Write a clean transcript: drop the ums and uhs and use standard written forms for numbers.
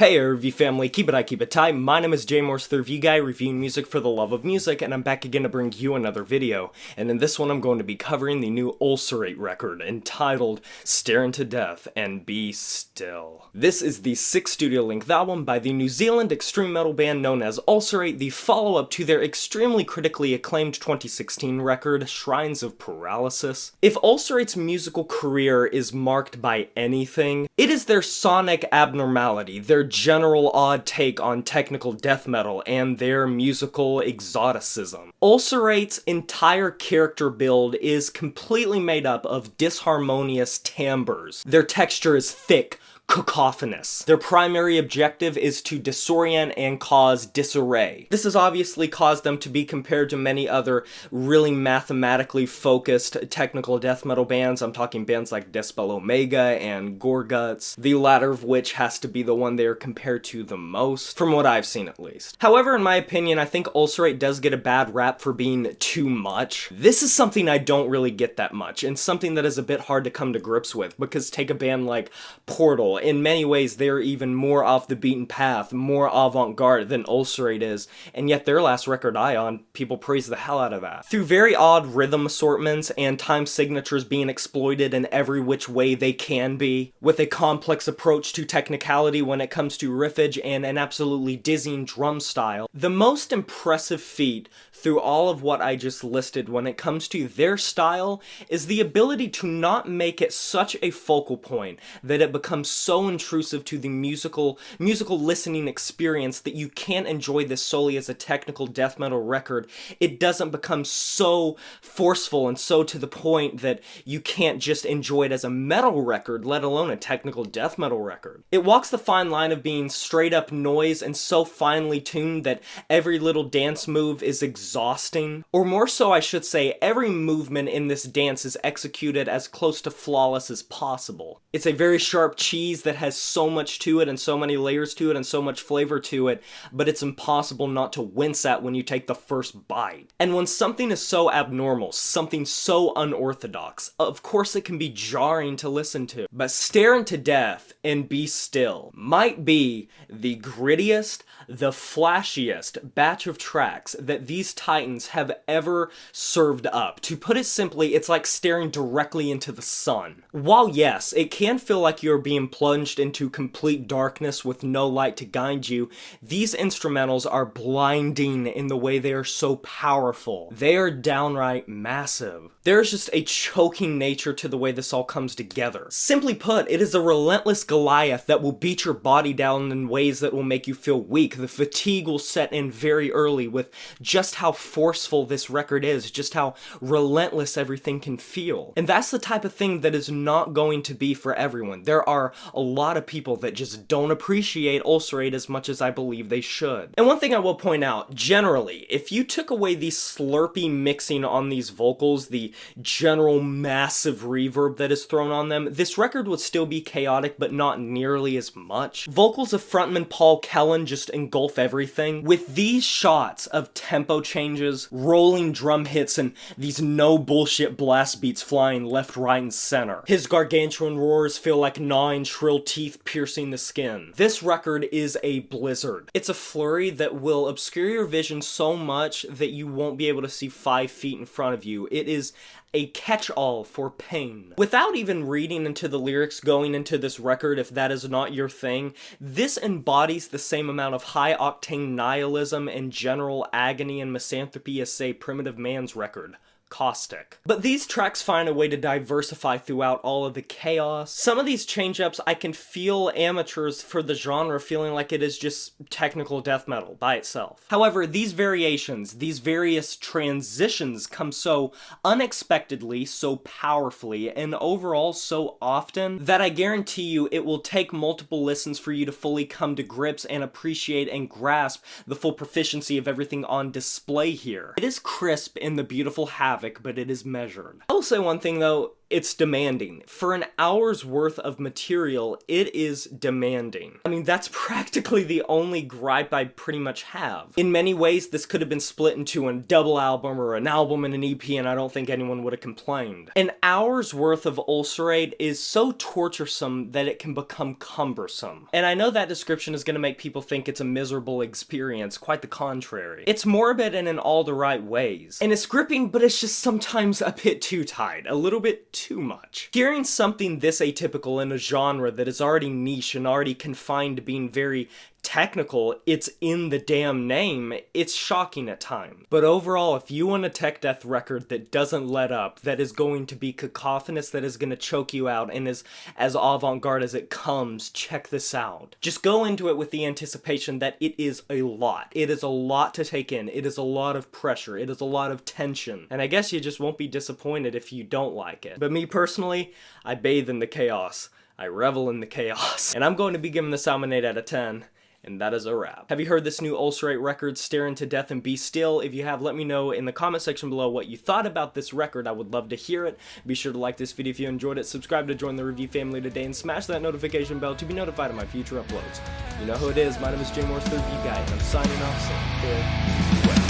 Hey review family, keep it tight. My name is Jay Morse, the review guy reviewing music for the love of music, and I'm back again to bring you another video. And in this one I'm going to be covering the new Ulcerate record, entitled Stare Into Death and Be Still. This is the 6th studio-length album by the New Zealand extreme metal band known as Ulcerate, the follow-up to their extremely critically acclaimed 2016 record, Shrines of Paralysis. If Ulcerate's musical career is marked by anything, it is their sonic abnormality, their general odd take on technical death metal, and their musical exoticism. Ulcerate's entire character build is completely made up of disharmonious timbres. Their texture is thick, caucophonous. Their primary objective is to disorient and cause disarray. This has obviously caused them to be compared to many other really mathematically focused technical death metal bands. I'm talking bands like Dispel Omega and Gorguts, the latter of which has to be the one they are compared to the most, from what I've seen at least. However, in my opinion, I think Ulcerate does get a bad rap for being too much. This is something I don't really get that much, and something that is a bit hard to come to grips with, because take a band like Portal. In many ways, they're even more off the beaten path, more avant-garde than Ulcerate is, and yet their last record, Ion, people praise the hell out of that. Through very odd rhythm assortments and time signatures being exploited in every which way they can be, with a complex approach to technicality when it comes to riffage and an absolutely dizzying drum style, the most impressive feat through all of what I just listed when it comes to their style is the ability to not make it such a focal point that it becomes so intrusive to the musical listening experience that you can't enjoy this solely as a technical death metal record. It doesn't become so forceful and so to the point that you can't just enjoy it as a metal record, let alone a technical death metal record. It walks the fine line of being straight up noise and so finely tuned that every little dance move is exhausting, or more so I should say, every movement in this dance is executed as close to flawless as possible. It's a very sharp cheese that has so much to it and so many layers to it and so much flavor to it, but it's impossible not to wince at when you take the first bite. And when something is so abnormal, something so unorthodox, of course it can be jarring to listen to. But Stare Into Death and Be Still might be the grittiest, the flashiest batch of tracks that these titans have ever served up. To put it simply, it's like staring directly into the sun. While yes, it can feel like you're being plunged into complete darkness with no light to guide you, these instrumentals are blinding in the way they are so powerful. They are downright massive. There's just a choking nature to the way this all comes together. Simply put, it is a relentless Goliath that will beat your body down in ways that will make you feel weak. The fatigue will set in very early with just how forceful this record is, just how relentless everything can feel. And that's the type of thing that is not going to be for everyone. There are a lot of people that just don't appreciate Ulcerate as much as I believe they should. And one thing I will point out, generally, if you took away the slurpy mixing on these vocals, the general massive reverb that is thrown on them, this record would still be chaotic, but not nearly as much. Vocals of frontman Paul Kellen just engulf everything, with these shots of tempo changes, rolling drum hits, and these no bullshit blast beats flying left, right, and center. His gargantuan roars feel like gnawing shrill teeth piercing the skin. This record is a blizzard. It's a flurry that will obscure your vision so much that you won't be able to see 5 feet in front of you. It is a catch-all for pain. Without even reading into the lyrics going into this record, if that is not your thing, this embodies the same amount of high-octane nihilism and general agony and misanthropy as, say, Primitive Man's record, Caustic. But these tracks find a way to diversify throughout all of the chaos. Some of these change-ups, I can feel amateurs for the genre feeling like it is just technical death metal by itself. However, these variations, these various transitions come so unexpectedly, so powerfully, and overall so often that I guarantee you it will take multiple listens for you to fully come to grips and appreciate and grasp the full proficiency of everything on display here. It is crisp in the beautiful havoc, but it is measured. I will say one thing though, It's demanding. For an hour's worth of material, it is demanding. I mean, that's practically the only gripe I pretty much have. In many ways, this could have been split into a double album or an album and an EP, and I don't think anyone would have complained. An hour's worth of Ulcerate is so torturesome that it can become cumbersome. And I know that description is going to make people think it's a miserable experience, quite the contrary. It's morbid and in all the right ways. And it's gripping, but it's just sometimes a bit too tight, a little bit too much. Hearing something this atypical in a genre that is already niche and already confined to being very technical, it's in the damn name, it's shocking at times. But overall, if you want a tech death record that doesn't let up, that is going to be cacophonous, that is going to choke you out, and is as avant-garde as it comes, check this out. Just go into it with the anticipation that it is a lot. It is a lot to take in. It is a lot of pressure. It is a lot of tension. And I guess you just won't be disappointed if you don't like it. But me personally, I bathe in the chaos. I revel in the chaos. And I'm going to be giving this album an 8 out of 10. And that is a wrap. Have you heard this new Ulcerate record, Stare Into Death and Be Still? If you have, let me know in the comment section below what you thought about this record. I would love to hear it. Be sure to like this video if you enjoyed it, subscribe to join the review family today, and smash that notification bell to be notified of my future uploads. You know who it is, my name is Jay Morris, the Review Guy, and I'm signing off, so farewell.